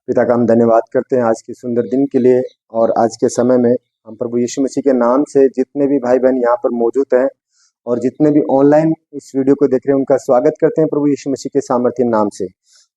पिता का हम धन्यवाद करते हैं आज के सुंदर दिन के लिए। और आज के समय में हम प्रभु यीशु मसीह के नाम से जितने भी भाई बहन यहाँ पर मौजूद हैं और जितने भी ऑनलाइन इस वीडियो को देख रहे हैं उनका स्वागत करते हैं प्रभु यीशु मसीह के सामर्थ्य नाम से।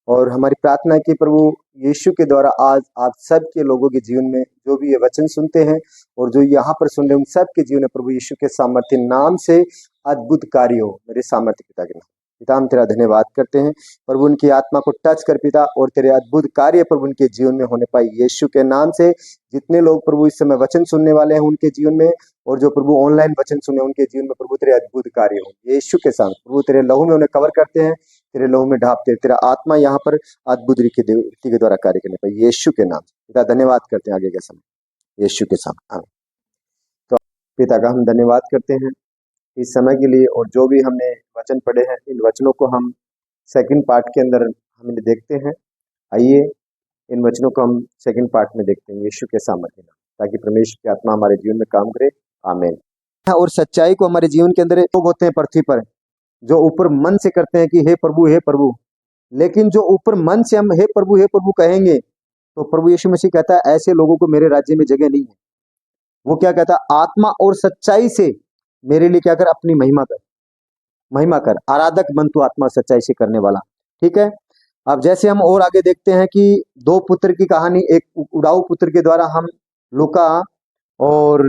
और हमारी प्रार्थना है कि प्रभु यीशु के द्वारा आज आप सब के लोगों के जीवन में जो भी ये वचन सुनते हैं और जो यहाँ पर सुन रहे हैं उन सब के जीवन में प्रभु यीशु के सामर्थ्य नाम से अद्भुत कार्य हो। मेरे सामर्थ्य पिता के नाम पिता हम तेरा धन्यवाद करते हैं प्रभु, उनकी आत्मा को टच कर पिता और तेरे अद्भुत कार्य प्रभु उनके जीवन में होने पाए यीशु के नाम से। जितने लोग प्रभु इस समय वचन सुनने वाले हैं उनके जीवन में और जो प्रभु ऑनलाइन वचन सुने उनके जीवन में प्रभु तेरे अद्भुत कार्य हो यीशु के साथ। प्रभु तेरे लहू में उन्हें कवर करते हैं, तेरे लहू में ढापते हैं, तेरा आत्मा यहाँ पर अद्भुत रीति के द्वारा कार्य करने पाए यीशु के नाम पिता धन्यवाद करते हैं आगे के समय यीशु के साथ। तो पिता का हम धन्यवाद करते हैं इस समय के लिए और जो भी हमने वचन पढ़े हैं इन वचनों को हम सेकंड पार्ट के अंदर हम देखते हैं। आइए इन वचनों को हम सेकंड पार्ट में देखते हैं यीशु के सामर्थ्य में, ताकि परमेश्वर की आत्मा हमारे जीवन में काम करे। आमीन। और सच्चाई को हमारे जीवन के अंदर लोग होते हैं पृथ्वी पर जो ऊपर मन से करते हैं कि हे प्रभु, लेकिन जो ऊपर मन से हम हे प्रभु कहेंगे तो प्रभु यीशु मसीह कहता है ऐसे लोगों को मेरे राज्य में जगह नहीं है। वो क्या कहता है, आत्मा और सच्चाई से मेरे लिए क्या कर, अपनी महिमा कर, आराधक बन तू आत्मा सच्चाई से करने वाला। ठीक है। अब जैसे हम और आगे देखते हैं कि दो पुत्र की कहानी, एक उड़ाऊ पुत्र के द्वारा हम लूका और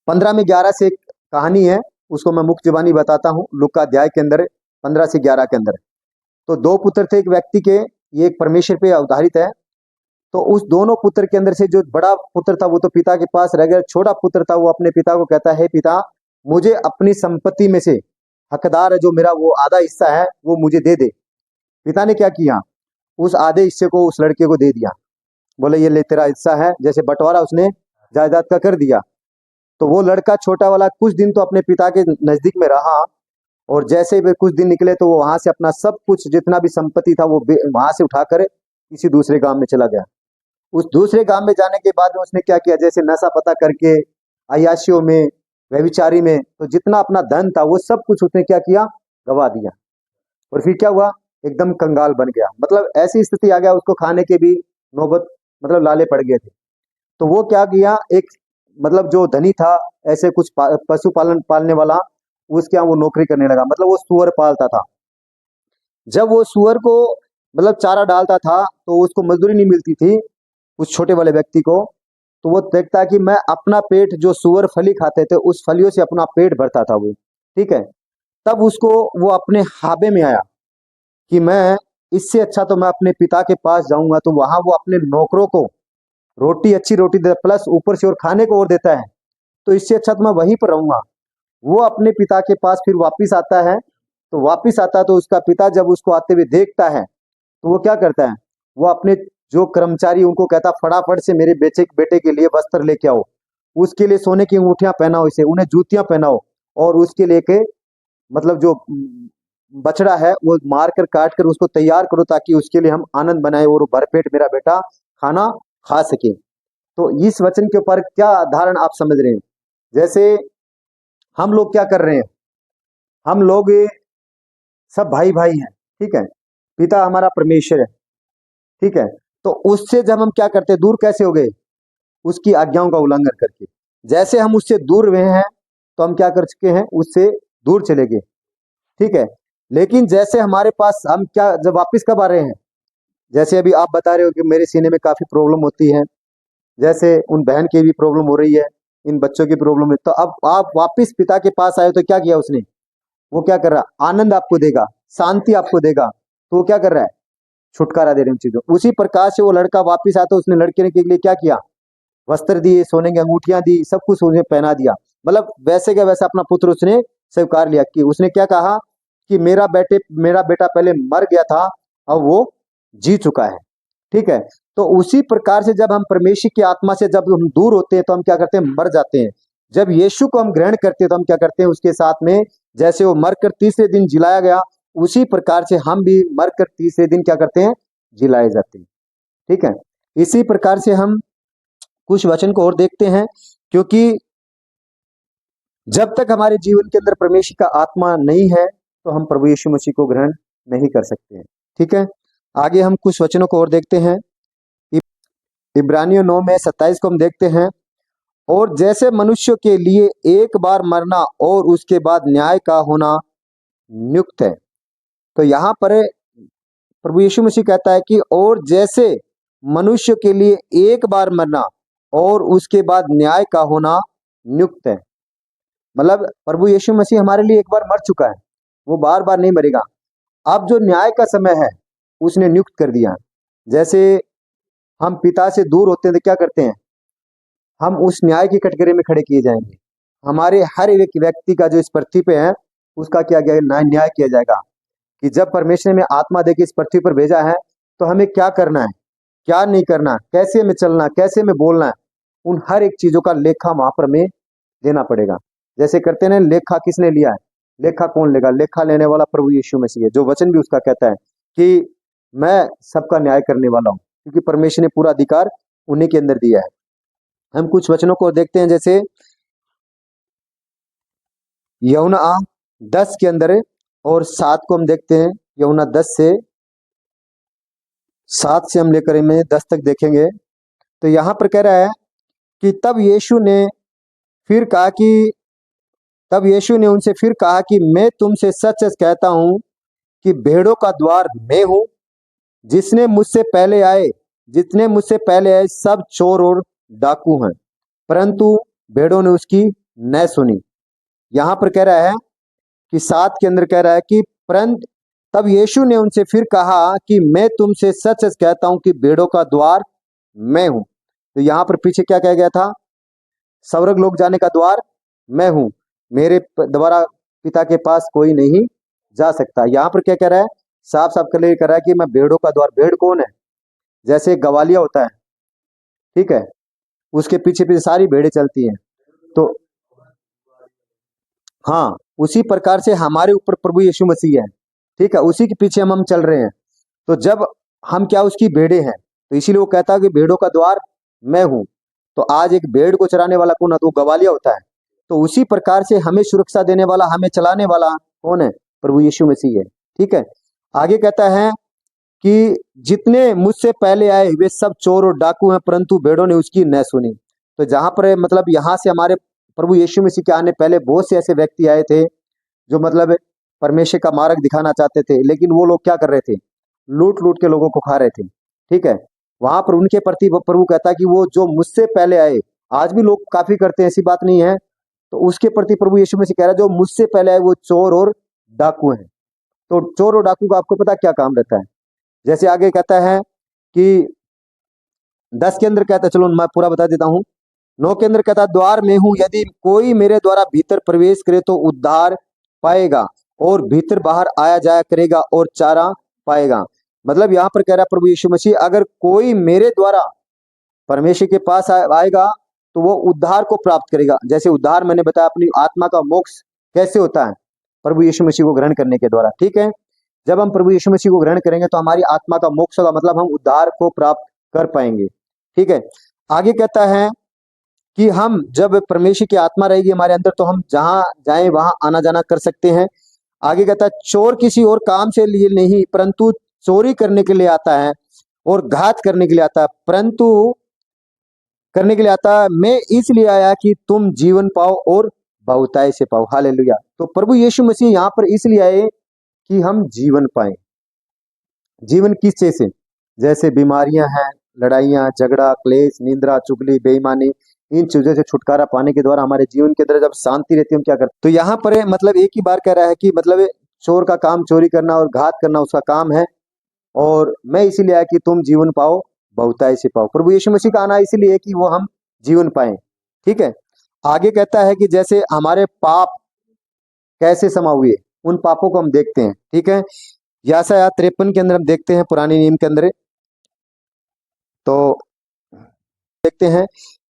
15 में 11 से एक कहानी है, उसको मैं मुख्य जबानी बताता हूँ। लूका अध्याय के अंदर 15 से 11 के अंदर तो दो पुत्र थे एक व्यक्ति के, ये एक परमेश्वर पे आधारित है। तो उस दोनों पुत्र के अंदर से जो बड़ा पुत्र था वो तो पिता के पास रह गया, छोटा पुत्र था वो अपने पिता को कहता है पिता मुझे अपनी संपत्ति में से हकदार है जो मेरा वो आधा हिस्सा है वो मुझे दे दे। पिता ने क्या किया, उस आधे हिस्से को उस लड़के को दे दिया, बोले ये ले तेरा हिस्सा है, जैसे बंटवारा उसने जायदाद का कर दिया। तो वो लड़का छोटा वाला कुछ दिन तो अपने पिता के नजदीक में रहा और जैसे वे कुछ दिन निकले तो वो वहां से अपना सब कुछ जितना भी संपत्ति था वो वहां से उठाकर किसी दूसरे गांव में चला गया। उस दूसरे गांव में जाने के बाद उसने क्या किया, जैसे नशा पता करके अय्याशियों में व्यभिचारी में तो जितना अपना धन था वो सब कुछ उसने क्या किया, गवा दिया। और फिर क्या हुआ, एकदम कंगाल बन गया। मतलब ऐसी स्थिति आ गया उसको खाने के भी नौबत मतलब लाले पड़ गए थे। तो वो क्या किया, एक मतलब जो धनी था ऐसे कुछ पशु पालन पालने वाला, उसके यहाँ वो नौकरी करने लगा। मतलब वो सुअर पालता था। जब वो सुअर को मतलब चारा डालता था तो उसको मजदूरी नहीं मिलती थी उस छोटे वाले व्यक्ति को। तो वो देखता कि मैं अपना पेट, जो सुअर फली खाते थे उस फलियों से अपना पेट भरता था वो। ठीक है। तब उसको वो अपने हाबे में आया कि मैं इससे अच्छा तो मैं अपने पिता के पास जाऊंगा, तो वहां वो अपने नौकरों को रोटी, अच्छी रोटी दे प्लस ऊपर से और खाने को और देता है, तो इससे अच्छा तो मैं वहीं पर रहूंगा। वो अपने पिता के पास फिर वापिस आता है। तो वापिस आता तो उसका पिता जब उसको आते हुए देखता है तो वो क्या करता है, वो अपने जो कर्मचारी उनको कहता फटाफट से मेरे बेटे के लिए वस्त्र लेके आओ, उसके लिए सोने की अंगूठियां पहनाओ, इसे उन्हें जूतियां पहनाओ और उसके लेके मतलब जो बछड़ा है वो मार कर काट कर उसको तैयार करो ताकि उसके लिए हम आनंद बनाए और भरपेट मेरा बेटा खाना खा सके। तो इस वचन के ऊपर क्या धारण आप समझ रहे हैं, जैसे हम लोग क्या कर रहे हैं, हम लोग सब भाई भाई हैं। ठीक है। पिता हमारा परमेश्वर है। ठीक है। तो उससे जब हम क्या करते हैं, दूर कैसे हो गए, उसकी आज्ञाओं का उल्लंघन करके। जैसे हम उससे दूर हुए हैं तो हम क्या कर चुके हैं, उससे दूर चले गए। ठीक है। लेकिन जैसे हमारे पास हम क्या जब वापस कब आ रहे हैं, जैसे अभी आप बता रहे हो कि मेरे सीने में काफी प्रॉब्लम होती है, जैसे उन बहन की भी प्रॉब्लम हो रही है, इन बच्चों की प्रॉब्लम है, तो अब आप वापिस पिता के पास आए तो क्या किया उसने, वो क्या कर रहा, आनंद आपको देगा, शांति आपको देगा। तो वो क्या कर रहा है, छुटकारा दे रहे हैं उन चीजों। उसी प्रकार से वो लड़का वापिस आता, उसने लड़के के लिए क्या किया, वस्त्र दिए, सोने की अंगूठियां दी, सब कुछ उन्हें पहना दिया। मतलब वैसे क्या वैसा अपना पुत्र उसने स्वीकार लिया कि उसने क्या कहा कि मेरा बेटा पहले मर गया था, अब वो जी चुका है। ठीक है। तो उसी प्रकार से जब हम परमेश्वर की आत्मा से जब हम दूर होते हैं तो हम क्या करते हैं, मर जाते हैं। जब यीशु को हम ग्रहण करते हैं तो हम क्या करते हैं, उसके साथ में जैसे वो मरकर तीसरे दिन जिलाया गया, उसी प्रकार से हम भी मरकर तीसरे दिन क्या करते हैं, जिलाए जाते हैं। ठीक है। इसी प्रकार से हम कुछ वचन को और देखते हैं, क्योंकि जब तक हमारे जीवन के अंदर परमेश्वर का आत्मा नहीं है तो हम प्रभु यीशु मसीह को ग्रहण नहीं कर सकते हैं। ठीक है। आगे हम कुछ वचनों को और देखते हैं। इब्रानियों 9 में 27 को हम देखते हैं, और जैसे मनुष्य के लिए एक बार मरना और उसके बाद न्याय का होना नियुक्त है। तो यहाँ पर प्रभु यीशु मसीह कहता है कि और जैसे मनुष्य के लिए एक बार मरना और उसके बाद न्याय का होना नियुक्त है। मतलब प्रभु यीशु मसीह हमारे लिए एक बार मर चुका है, वो बार बार नहीं मरेगा। अब जो न्याय का समय है उसने नियुक्त कर दिया। जैसे हम पिता से दूर होते हैं तो क्या करते हैं, हम उस न्याय की कटघरे में खड़े किए जाएंगे। हमारे हर एक व्यक्ति का जो इस पृथ्वी पे है उसका क्या गया न्याय किया जाएगा कि जब परमेश्वर ने आत्मा देके इस पृथ्वी पर भेजा है तो हमें क्या करना है, क्या नहीं करना, कैसे में चलना, कैसे में बोलना है, उन हर एक चीजों का लेखा वहां पर हमें देना पड़ेगा। जैसे करते हैं लेखा किसने लिया है, लेखा कौन लेगा, लेखा लेने वाला प्रभु यीशु मसीह है। जो वचन भी उसका कहता है कि मैं सबका न्याय करने वाला हूँ, क्योंकि परमेश्वर ने पूरा अधिकार उन्हीं के अंदर दिया है। हम कुछ वचनों को देखते हैं, जैसे यूहन्ना 10 के अंदर और 7 को हम देखते हैं। यूहन्ना 10 से 7 से हम लेकर में 10 तक देखेंगे। तो यहाँ पर कह रहा है कि तब यीशु ने उनसे फिर कहा कि मैं तुमसे सच सच कहता हूं कि भेड़ों का द्वार मैं हूं। जितने मुझसे पहले आए सब चोर और डाकू हैं, परंतु भेड़ों ने उसकी न सुनी। यहाँ पर कह रहा है कि 7 के अंदर कह रहा है कि परंतु तब यीशु ने उनसे फिर कहा कि मैं तुमसे सच सच कहता हूं कि भेड़ों का द्वार मैं हूं। तो यहाँ पर पीछे क्या कहा गया था, स्वर्ग लोक जाने का द्वार मैं हूं, मेरे द्वारा पिता के पास कोई नहीं जा सकता। यहाँ पर क्या कह रहा है, साफ साफ कर रहा है कि मैं भेड़ों का द्वार। भेड़ कौन है, जैसे गवालिया होता है, ठीक है, उसके पीछे पीछे सारी भेड़ें चलती हैं। तो हाँ, उसी प्रकार से हमारे ऊपर प्रभु यीशु मसीह है, ठीक है, उसी के पीछे हम चल रहे हैं। तो जब हम क्या उसकी भेड़ें हैं, तो इसीलिए वो कहता है कि भेड़ों का द्वार मैं हूं। तो आज एक भेड़ को चराने वाला कौन है, तो गवालिया होता है। तो उसी प्रकार से हमें सुरक्षा देने वाला, हमें चलाने वाला कौन है, प्रभु यीशु मसीह है, ठीक है। आगे कहता है कि जितने मुझसे पहले आए वे सब चोर और डाकू हैं, परंतु भेड़ों ने उसकी न सुनी। तो जहां पर मतलब यहाँ से हमारे प्रभु यीशु मसीह के आने पहले बहुत से ऐसे व्यक्ति आए थे जो मतलब परमेश्वर का मार्ग दिखाना चाहते थे, लेकिन वो लोग क्या कर रहे थे, लूट लूट के लोगों को खा रहे थे, ठीक है। वहां पर उनके प्रति प्रभु कहता है कि वो जो मुझसे पहले आए, आज भी लोग काफी करते हैं, ऐसी बात नहीं है। तो उसके प्रति प्रभु यीशु मसीह कह रहा है जो मुझसे पहले आए वो चोर और डाकू हैं। तो चोर और डाकू का आपको पता क्या काम रहता है। जैसे आगे कहता है कि 10 के अंदर कहता है, चलो मैं पूरा बता देता हूँ। 9 के अंदर कहता है द्वार में हूं, यदि कोई मेरे द्वारा भीतर प्रवेश करे तो उद्धार पाएगा और भीतर बाहर आया जाया करेगा और चारा पाएगा। मतलब यहाँ पर कह रहा है प्रभु यीशु मसीह, अगर कोई मेरे द्वारा परमेश्वर के पास आएगा तो वो उद्धार को प्राप्त करेगा। जैसे उद्धार मैंने बताया, अपनी आत्मा का मोक्ष कैसे होता है, प्रभु यीशु मसीह को ग्रहण करने के द्वारा, ठीक है। जब हम प्रभु यीशु मसीह को ग्रहण करेंगे तो हमारी आत्मा का मोक्ष होगा, मतलब हम उद्धार को प्राप्त कर पाएंगे, ठीक है। आगे कहता है कि हम जब परमेश्वर की आत्मा रहेगी हमारे अंदर तो हम जहां जाएं वहां आना जाना कर सकते हैं। आगे कहता है चोर किसी और काम से लिए नहीं, परंतु चोरी करने के लिए आता है और घात करने के लिए आता है, मैं इसलिए आया कि तुम जीवन पाओ और बहुताई से पाओ। हालेलुया। तो प्रभु यीशु मसीह यहाँ पर इसलिए आए कि हम जीवन पाए। जीवन किस चीज से, जैसे बीमारियां हैं, लड़ाइयां, झगड़ा, क्लेश, निंद्रा, चुगली, बेईमानी, इन चीजों से छुटकारा पाने के द्वारा हमारे जीवन के अंदर जब शांति रहती है, हम क्या करते। तो यहाँ पर मतलब एक ही बार कह रहा है कि मतलब चोर का काम चोरी करना और घात करना उसका काम है, और मैं इसीलिए आया कि तुम जीवन पाओ, बहुताई से पाओ। प्रभु यीशु मसीह का आना इसलिए है कि वो हम जीवन पाए, ठीक है। आगे कहता है कि जैसे हमारे पाप कैसे समा हुए, उन पापों को हम देखते हैं, ठीक है। यशायाह 53 के अंदर हम देखते हैं, पुराने नियम के अंदर, तो देखते हैं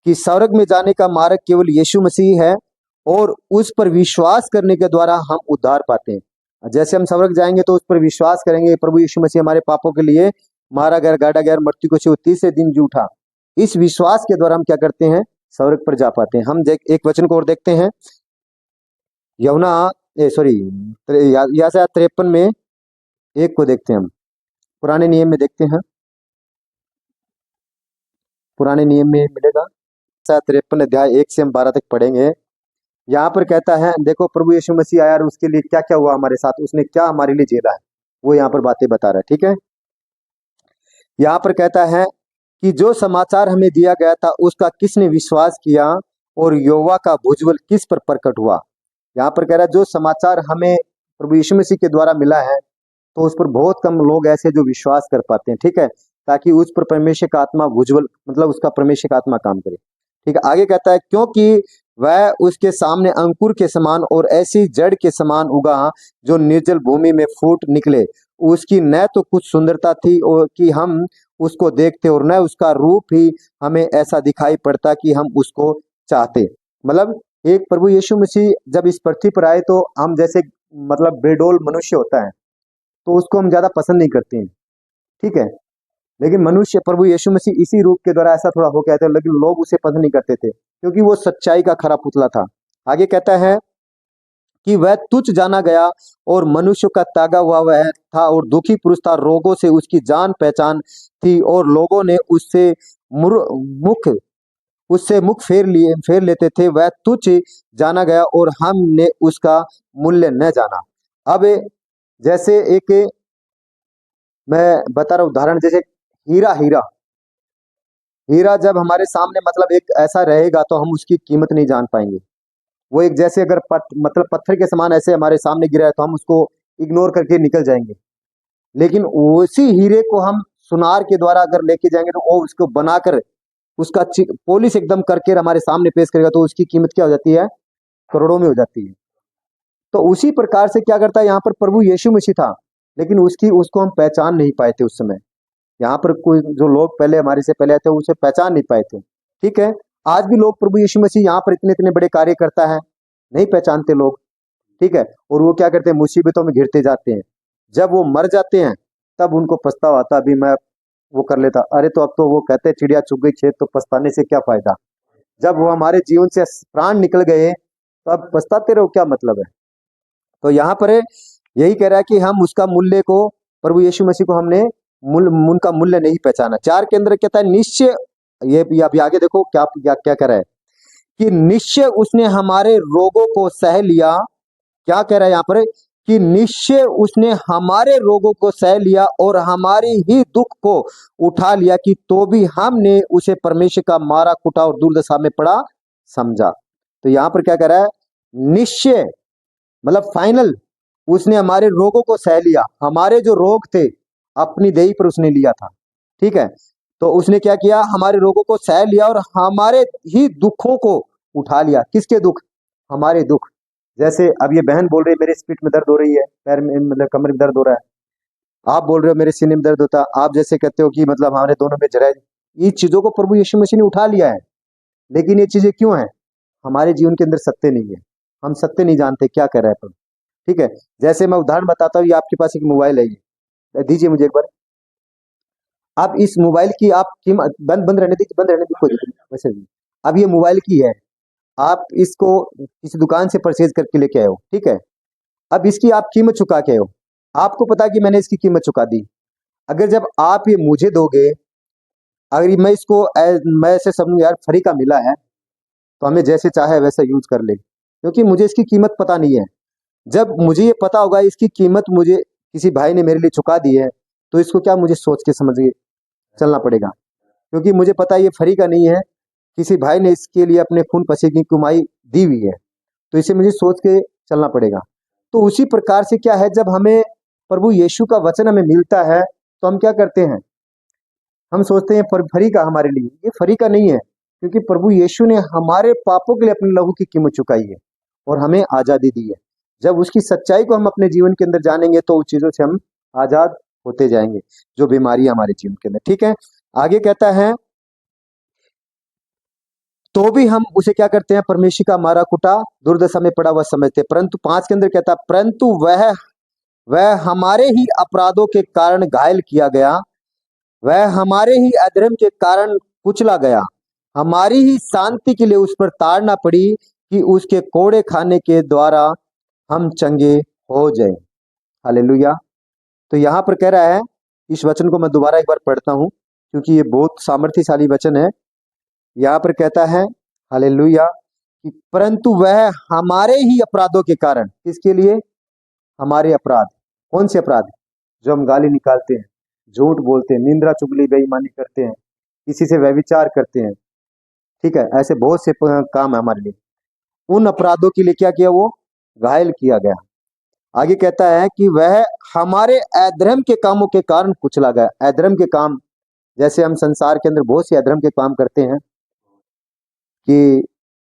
कि स्वर्ग में जाने का मार्ग केवल यीशु मसीह है और उस पर विश्वास करने के द्वारा हम उद्धार पाते हैं। जैसे हम स्वर्ग जाएंगे तो उस पर विश्वास करेंगे, प्रभु यीशु मसीह हमारे पापों के लिए मारा गया, गाड़ा गया, मृत्यु को तीसरे दिन जी उठा। इस विश्वास के द्वारा हम क्या करते हैं, स्वर्ग पर जा पाते हैं। हम एक वचन को और देखते हैं, यशायाह 53 में एक को देखते हैं हम। पुराने नियम में देखते हैं, पुराने नियम में मिलेगा 53 अध्याय 1 से हम 12 तक पढ़ेंगे। यहाँ पर कहता है, देखो प्रभु यीशु मसीह आया और उसके लिए क्या क्या हुआ हमारे साथ, उसने क्या हमारे लिए झेला है, वो यहाँ पर बातें बता रहा है। ठीक है, यहाँ पर कहता है कि जो समाचार हमें दिया गया था उसका किसने विश्वास किया और यहोवा का भुजबल किस पर प्रकट हुआ। यहाँ पर कह रहा है जो समाचार हमें प्रभु यीशु मसीह के द्वारा मिला है तो उस पर बहुत कम लोग ऐसे जो विश्वास कर पाते हैं। ठीक है, ताकि उस पर परमेश्वर का आत्मा भुजबल मतलब उसका परमेश्वर का आत्मा काम करे। ठीक है, आगे कहता है क्योंकि वह उसके सामने अंकुर के समान और ऐसी जड़ के समान उगा जो निर्जल भूमि में फूट निकले। उसकी न तो कुछ सुंदरता थी और कि हम उसको देखते और न उसका रूप ही हमें ऐसा दिखाई पड़ता कि हम उसको चाहते। मतलब एक प्रभु यीशु मसीह जब इस पृथ्वी पर आए तो हम जैसे मतलब बेडोल मनुष्य होता है तो उसको हम ज्यादा पसंद नहीं करते हैं। ठीक है, लेकिन मनुष्य प्रभु यीशु मसीह इसी रूप के द्वारा ऐसा थोड़ा हो गया था, लेकिन लोग उसे पसंद नहीं करते थे क्योंकि वो सच्चाई का खरा पुतला था। आगे कहता है कि वह तुच्छ जाना गया और मनुष्य का तागा हुआ वह था और दुखी पुरुष था, रोगों से उसकी जान पहचान थी और लोगों ने उससे मुख उससे मुख फेर लेते थे। वह तुच्छ जाना गया और हमने उसका मूल्य न जाना। अब जैसे एक मैं बता रहा हूँ उदाहरण, जैसे हीरा हीरा हीरा जब हमारे सामने मतलब एक ऐसा रहेगा तो हम उसकी कीमत नहीं जान पाएंगे। वो एक जैसे अगर मतलब पत्थर के समान ऐसे हमारे सामने गिरा है तो हम उसको इग्नोर करके निकल जाएंगे। लेकिन उसी हीरे को हम सुनार के द्वारा अगर लेके जाएंगे तो वो उसको बनाकर उसका पॉलिश एकदम करके हमारे सामने पेश करेगा तो उसकी कीमत क्या हो जाती है, करोड़ों में हो जाती है। तो उसी प्रकार से क्या करता है यहाँ पर प्रभु यीशु मसीह था, लेकिन उसको हम पहचान नहीं पाए थे उस समय। यहाँ पर कोई जो लोग पहले हमारे से पहले आए थे उसे पहचान नहीं पाए थे। ठीक है, आज भी लोग प्रभु यीशु मसीह यहाँ पर इतने इतने बड़े कार्य करता है, नहीं पहचानते लोग। ठीक है, और वो क्या करते हैं, मुसीबतों में घिरते जाते हैं। जब वो मर जाते हैं तब उनको पछतावा आता, अभी मैं वो कर लेता। अरे तो अब तो वो कहते हैं चिड़िया चुग गई खेत, तो पछताने से क्या फायदा। जब वो हमारे जीवन से प्राण निकल गए तो अब पछताते रहो, क्या मतलब है। तो यहाँ पर यही कह रहा है कि हम उसका मूल्य को, प्रभु यीशु मसीह को हमने उनका मूल्य नहीं पहचाना। 4 के अंदर कहता है निश्चय, ये अभी आगे देखो क्या क्या क्या कह रहा है कि निश्चय उसने हमारे रोगों को सह लिया। क्या कह रहा है यहाँ पर कि निश्चय उसने हमारे रोगों को सह लिया और हमारी ही दुख को उठा लिया, कि तो भी हमने उसे परमेश्वर का मारा कुटा और दुर्दशा में पड़ा समझा। तो यहाँ पर क्या कह रहा है, निश्चय मतलब फाइनल, उसने हमारे रोगों को सह लिया। हमारे जो रोग थे अपनी देही पर उसने लिया था। ठीक है, तो उसने क्या किया, हमारे रोगों को सह लिया और हमारे ही दुखों को उठा लिया। किसके दुख, हमारे दुख। जैसे अब ये बहन बोल रही है मेरे पीठ में दर्द हो रही है, पैर में मतलब कमर में दर्द हो रहा है, आप बोल रहे हो मेरे सीने में दर्द होता है, आप जैसे कहते हो कि मतलब हमारे दोनों में जरा, ये चीजों को प्रभु यीशु मसीह ने उठा लिया है। लेकिन ये चीजें क्यों हैं, हमारे जीवन के अंदर सत्य नहीं है, हम सत्य नहीं जानते क्या कर रहा है प्रभु। ठीक है, जैसे मैं उदाहरण बताता हूँ, ये आपके पास एक मोबाइल है, ये दीजिए मुझे एक बार। आप इस मोबाइल की आप कीमत बंद बंद रहने दीजिए, बंद रहने दीजिए, कोई दिक्कत नहीं, वैसे भी अब ये मोबाइल की है, आप इसको किसी दुकान से परचेज करके लेके आए हो। ठीक है, अब इसकी आप कीमत चुका के आए हो, आपको पता है कि मैंने इसकी कीमत चुका दी। अगर जब आप ये मुझे दोगे, अगर मैं इसको मैं ऐसे समझूं यार फ्री का मिला है तो हमें जैसे चाहे वैसा यूज कर ले, क्योंकि मुझे इसकी कीमत पता नहीं है। जब मुझे ये पता होगा इसकी कीमत मुझे किसी भाई ने मेरे लिए चुका दी है, तो इसको क्या मुझे सोच के समझ के चलना पड़ेगा, क्योंकि मुझे पता है ये फ्री का नहीं है, किसी भाई ने इसके लिए अपने खून पसीने की कमाई दी हुई है, तो इसे मुझे सोच के चलना पड़ेगा। तो उसी प्रकार से क्या है, जब हमें प्रभु यीशु का वचन हमें मिलता है तो हम क्या करते हैं, हम सोचते हैं फ्री का हमारे लिए, ये फ्री का नहीं है, क्योंकि प्रभु यीशु ने हमारे पापों के लिए अपने लहू की कीमत चुकाई है और हमें आजादी दी है। जब उसकी सच्चाई को हम अपने जीवन के अंदर जानेंगे तो उस चीजों से हम आजाद होते जाएंगे, जो बीमारी हमारे जीवन के अंदर। ठीक है, आगे कहता है तो भी हम उसे क्या करते हैं, परमेश्वर का मारा कुटा दुर्दशा में पड़ा हुआ समझते। परंतु 5 के अंदर कहता है परंतु वह हमारे ही अपराधों के कारण घायल किया गया, वह हमारे ही अधर्म के कारण कुचला गया, हमारी ही शांति के लिए उस पर ताड़ना पड़ी, कि उसके कोड़े खाने के द्वारा हम चंगे हो जाए। हालेलुया। तो यहाँ पर कह रहा है इस वचन को मैं दोबारा एक बार पढ़ता हूँ क्योंकि ये बहुत सामर्थ्यशाली वचन है। यहाँ पर कहता है हालेलुया कि परंतु वह हमारे ही अपराधों के कारण, किसके लिए? हमारे अपराध। कौन से अपराध? जो हम गाली निकालते हैं, झूठ बोलते हैं, निंदा चुगली बेईमानी करते हैं, किसी से व्यभिचार करते हैं, ठीक है, ऐसे बहुत से काम है हमारे लिए। उन अपराधों के लिए क्या किया? वो घायल किया गया। आगे कहता है कि वह हमारे अधर्म के कामों के कारण कुचला गया। अधर्म के काम, जैसे हम संसार के अंदर बहुत से अधर्म के काम करते हैं कि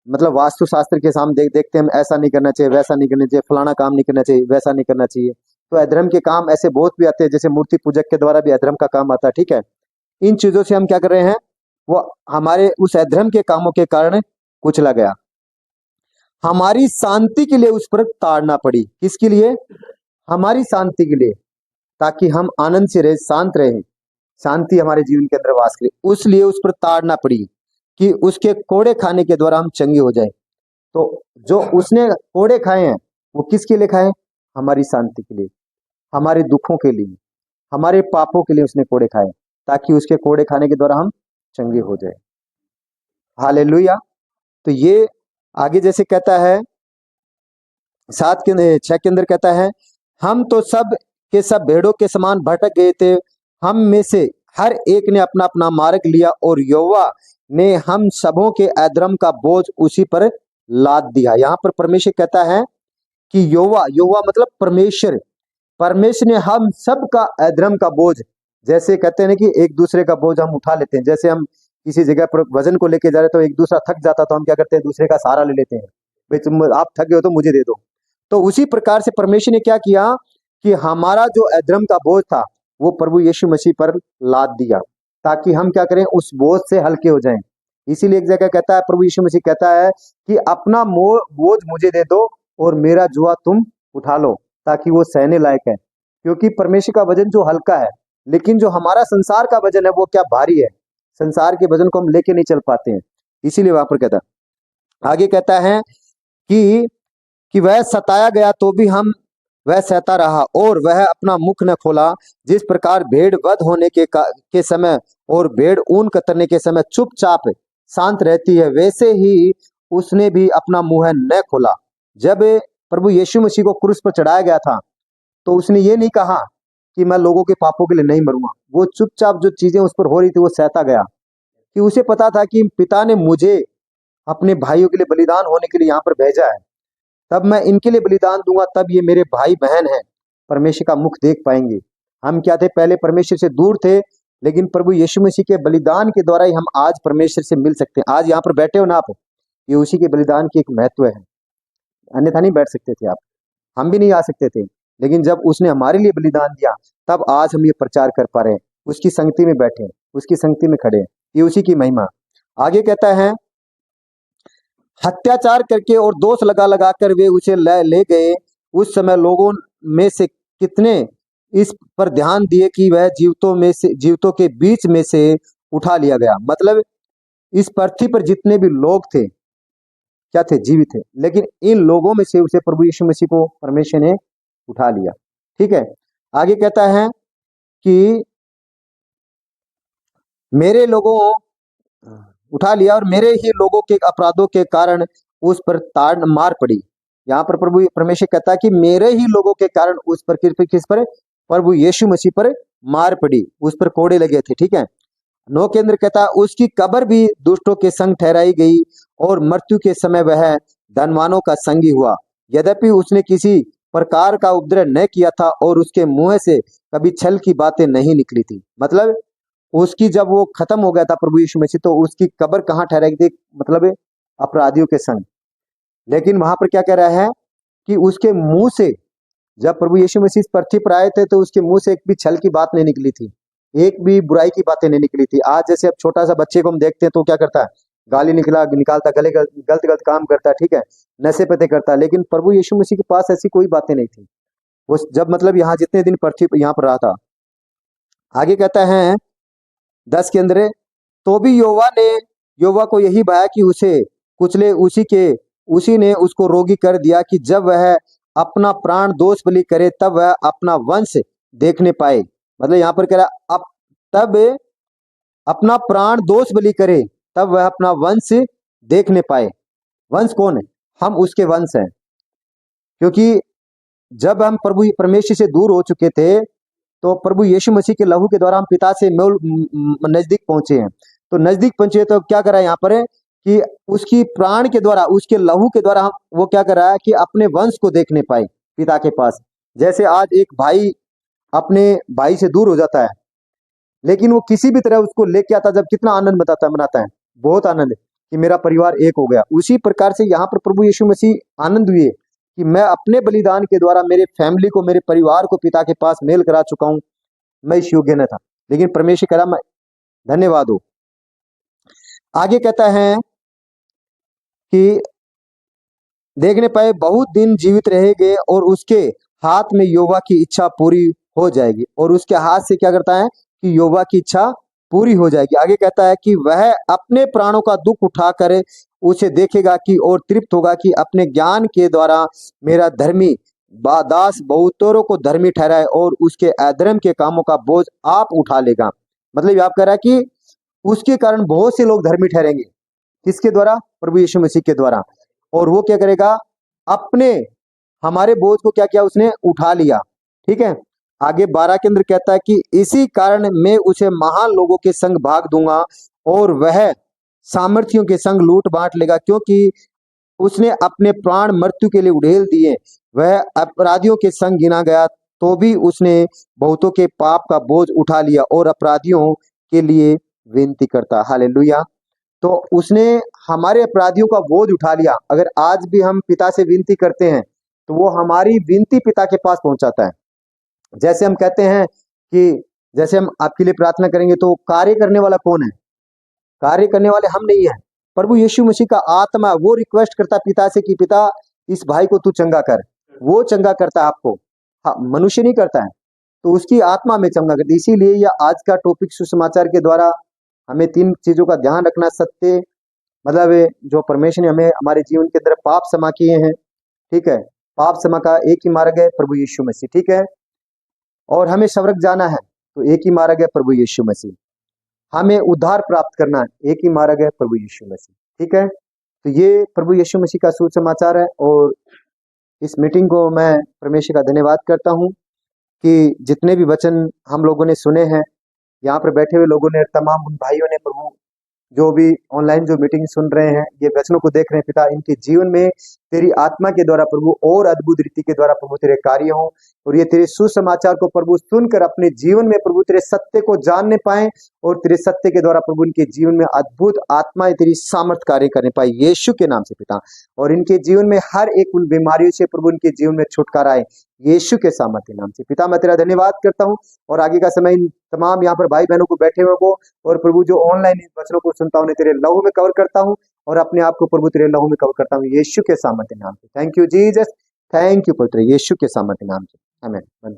मतलब वास्तुशास्त्र के सामने देखते हैं हम ऐसा नहीं करना चाहिए, वैसा नहीं करना चाहिए, फलाना काम नहीं करना चाहिए, वैसा नहीं करना चाहिए। तो अधर्म के काम ऐसे बहुत भी आते हैं, जैसे मूर्ति पूजक के द्वारा भी अधर्म का काम आता है, ठीक है। इन चीजों से हम क्या कर रहे हैं? वो हमारे उस अधर्म के कामों के कारण कुचला गया। हमारी शांति के लिए उस पर ताड़ना पड़ी। किसके लिए? हमारी शांति के लिए, ताकि हम आनंद से रहे, शांत रहे, शांति हमारे जीवन के अंदर वास करे, उस लिए उस पर ताड़ना पड़ी कि उसके कोड़े खाने के द्वारा हम चंगे हो जाए। तो जो उसने कोड़े खाए हैं वो किसके लिए खाए? हमारी शांति के लिए, हमारे दुखों के लिए, हमारे पापों के लिए उसने कोड़े खाए, ताकि उसके कोड़े खाने के द्वारा हम चंगे हो जाए। हालेलुया। तो ये आगे जैसे कहता है 6 के अंदर कहता है, हम तो सब के सब भेड़ों के समान भटक गए थे, हम में से हर एक ने अपना अपना मार्ग लिया और यहोवा ने हम सबों के अधर्म का बोझ उसी पर लाद दिया। यहाँ पर परमेश्वर कहता है कि यहोवा मतलब परमेश्वर, परमेश्वर ने हम सब का अधर्म का बोझ, जैसे कहते हैं ना कि एक दूसरे का बोझ हम उठा लेते हैं, जैसे हम किसी जगह पर वजन को लेके जा रहे तो एक दूसरा थक जाता तो हम क्या करते हैं? दूसरे का सहारा ले लेते हैं, भाई तुम आप थक गए हो तो मुझे दे दो। तो उसी प्रकार से परमेश्वर ने क्या किया कि हमारा जो अधर्म का बोझ था वो प्रभु यीशु मसीह पर लाद दिया, ताकि हम क्या करें? उस बोझ से हल्के हो जाएं। इसीलिए एक जगह कहता है, प्रभु यीशु मसीह कहता है कि अपना बोझ मुझे दे दो और मेरा जुआ तुम उठा लो, ताकि वो सहने लायक है। क्योंकि परमेश्वर का वजन जो हल्का है, लेकिन जो हमारा संसार का वजन है वो क्या भारी है। संसार के वजन को हम लेके नहीं चल पाते हैं, इसीलिए वहां पर कहता है। आगे कहता है कि वह सताया गया तो भी हम वह सहता रहा और वह अपना मुख न खोला। जिस प्रकार भेड़ वध होने के समय और भेड़ ऊन कतरने के समय चुपचाप शांत रहती है, वैसे ही उसने भी अपना मुंह न खोला। जब प्रभु यीशु मसीह को क्रूस पर चढ़ाया गया था तो उसने ये नहीं कहा कि मैं लोगों के पापों के लिए नहीं मरूंगा। वो चुपचाप जो चीजें उस पर हो रही थी वो सहता गया, कि उसे पता था कि पिता ने मुझे अपने भाइयों के लिए बलिदान होने के लिए यहाँ पर भेजा है, तब मैं इनके लिए बलिदान दूंगा, तब ये मेरे भाई बहन हैं परमेश्वर का मुख देख पाएंगे। हम क्या थे? पहले परमेश्वर से दूर थे, लेकिन प्रभु यीशु मसीह के बलिदान के द्वारा ही हम आज परमेश्वर से मिल सकते हैं। आज यहाँ पर बैठे हो ना आप, ये उसी के बलिदान की एक महत्व है, अन्यथा नहीं बैठ सकते थे आप, हम भी नहीं आ सकते थे। लेकिन जब उसने हमारे लिए बलिदान दिया तब आज हम ये प्रचार कर पा रहे हैं, उसकी संगति में बैठे हैं, उसकी संगति में खड़े हैं, ये उसी की महिमा। आगे कहता है, अत्याचार करके और दोष लगा लगा कर वे उसे ले गए। उस समय लोगों में से कितने इस पर ध्यान दिए कि वह जीवितों के बीच में से उठा लिया गया। मतलब इस पृथ्वी पर जितने भी लोग थे क्या थे? जीवित थे, लेकिन इन लोगों में से उसे प्रभु यीशु मसीह को परमेश्वर ने उठा लिया। ठीक है, आगे कहता है कि मेरे लोगों उठा लिया और मेरे ही लोगों के अपराधों के कारण उस पर ताड़ मार पड़ी। यहाँ पर प्रभु परमेश्वर कहता है कि मेरे ही लोगों के कारण उस पर किस पर? प्रभु यीशु मसीह पर मार पड़ी, उस पर कोड़े लगे थे। ठीक है, 9 के अंदर कहता है, उसकी कब्र भी दुष्टों के संग ठहराई गई और मृत्यु के समय वह धनवानों का संगी हुआ। यद्यपि उसने किसी प्रकार का उपद्रव न किया था और उसके मुंह से कभी छल की बातें नहीं निकली थी। मतलब उसकी जब वो खत्म हो गया था प्रभु यीशु मसीह, तो उसकी कब्र कहाँ ठहराई थी? मतलब अपराधियों के संग। लेकिन वहां पर क्या कह रहा है कि उसके मुंह से, जब प्रभु यीशु मसीह इस पृथ्वी पर आए थे तो उसके मुंह से एक भी छल की बात नहीं निकली थी, एक भी बुराई की बातें नहीं निकली थी। आज जैसे अब छोटा सा बच्चे को हम देखते हैं तो क्या करता है? गाली निकालता, गले गलत काम करता है, ठीक है, नशे पते करता है। लेकिन प्रभु यीशु मसीह के पास ऐसी कोई बातें नहीं थी। वो जब मतलब यहाँ जितने दिन पृथ्वी यहाँ पर रहा था। आगे कहता है 10 के अंदर, तो भी यहोवा को यही भाया कि उसे कुचले, उसी ने उसको रोगी कर दिया कि जब वह अपना प्राण दोष बलि करे तब वह अपना वंश देखने पाए। मतलब यहाँ पर कह रहा अब तब अपना प्राण दोष बलि करे, तब वह अपना वंश देखने पाए। वंश कौन है? हम उसके वंश हैं, क्योंकि जब हम प्रभु परमेश्वर से दूर हो चुके थे तो प्रभु यीशु मसीह के लहू के द्वारा हम पिता से नजदीक पहुंचे हैं। तो नजदीक पहुंचे तो क्या करा है यहाँ पर कि उसकी प्राण के द्वारा, उसके लहू के द्वारा हम वो क्या कर रहा है कि अपने वंश को देखने पाए पिता के पास। जैसे आज एक भाई अपने भाई से दूर हो जाता है, लेकिन वो किसी भी तरह उसको लेके आता, जब कितना आनंद मनाता है, बहुत आनंद है कि मेरा परिवार एक हो गया। उसी प्रकार से यहाँ पर प्रभु यीशु मसीह आनंद हुए कि मैं अपने बलिदान के द्वारा मेरे फैमिली को, मेरे परिवार को पिता के पास मेल करा चुका हूं। मैं इस योग्य न था, लेकिन परमेश्वर कह रहा मैं धन्यवाद हो। आगे कहता है कि देखने पाए बहुत दिन जीवित रहेंगे और उसके हाथ में यहोवा की इच्छा पूरी हो जाएगी। और उसके हाथ से क्या करता है कि यहोवा की इच्छा पूरी हो जाएगी। आगे कहता है कि वह अपने प्राणों का दुख उठाकर उसे देखेगा कि और तृप्त होगा कि अपने ज्ञान के द्वारा मेरा धर्मी दास बहुतों को धर्मी ठहराए और उसके अधर्म के कामों का बोझ आप उठा लेगा। मतलब आप कह रहा है कि उसके कारण बहुत से लोग धर्मी ठहरेंगे। किसके द्वारा? प्रभु यीशु मसीह के द्वारा। और वो क्या करेगा? अपने हमारे बोझ को क्या किया? उसने उठा लिया। ठीक है, आगे 12 के अंदर कहता है कि इसी कारण मैं उसे महान लोगों के संग भाग दूंगा और वह सामर्थियों के संग लूट बांट लेगा, क्योंकि उसने अपने प्राण मृत्यु के लिए उड़ेल दिए। वह अपराधियों के संग गिना गया तो भी उसने बहुतों के पाप का बोझ उठा लिया और अपराधियों के लिए विनती करता। हालेलुया। तो उसने हमारे अपराधियों का बोझ उठा लिया। अगर आज भी हम पिता से विनती करते हैं तो वो हमारी विनती पिता के पास पहुंचाता है। जैसे हम कहते हैं कि जैसे हम आपके लिए प्रार्थना करेंगे तो कार्य करने वाला कौन है? कार्य करने वाले हम नहीं है, प्रभु यीशु मसीह का आत्मा। वो रिक्वेस्ट करता पिता से कि पिता इस भाई को तू चंगा कर। वो चंगा करता है आपको, हाँ, मनुष्य नहीं करता है। तो उसकी आत्मा में चंगा करती। इसीलिए यह आज का टॉपिक सुसमाचार के द्वारा हमें 3 चीजों का ध्यान रखना। सत्य, मतलब जो परमेश्वर ने हमें हमारे जीवन के अंदर पाप क्षमा किए हैं। ठीक है, पाप क्षमा का एक ही मार्ग है, प्रभु यीशु मसीह। ठीक है, और हमें स्वर्ग जाना है तो एक ही मार्ग है, प्रभु यीशु मसीह। हमें उद्धार प्राप्त करना है, एक ही मार्ग है, प्रभु यीशु मसीह। ठीक है, तो ये प्रभु यीशु मसीह का सुसमाचार है। और इस मीटिंग को मैं परमेश्वर का धन्यवाद करता हूँ कि जितने भी वचन हम लोगों ने सुने हैं, यहाँ पर बैठे हुए लोगों ने, तमाम उन भाइयों ने, प्रभु जो भी ऑनलाइन जो मीटिंग सुन रहे हैं, ये वचनों को देख रहे हैं, पिता इनके जीवन में तेरी आत्मा के द्वारा प्रभु और अद्भुत रीति के द्वारा प्रभु तेरे कार्य हो, और ये तेरे सुसमाचार को प्रभु सुनकर अपने जीवन में प्रभु तेरे सत्य को जानने पाए, और तेरे सत्य के द्वारा प्रभु इनके जीवन में अद्भुत आत्माएं तेरी सामर्थ कार्य करने पाए, यीशु के नाम से पिता। और इनके जीवन में हर एक उन बीमारियों से प्रभु इनके जीवन में छुटकारा आए, यीशु के सामर्थ्य नाम से पिता। मैं तेरा धन्यवाद करता हूँ। और आगे का समय इन तमाम यहाँ पर भाई बहनों को बैठे हुए को, और प्रभु जो ऑनलाइन इन वचनों को सुनता हूँ, तेरे लहू में कवर करता हूँ, और अपने आप को प्रभु तेरे लहू में कवर करता हूँ, यीशु के सामर्थ्य नाम से। Thank you Jesus, thank you पुत्र, यीशु के सामर्थ्य नाम से। आमीन।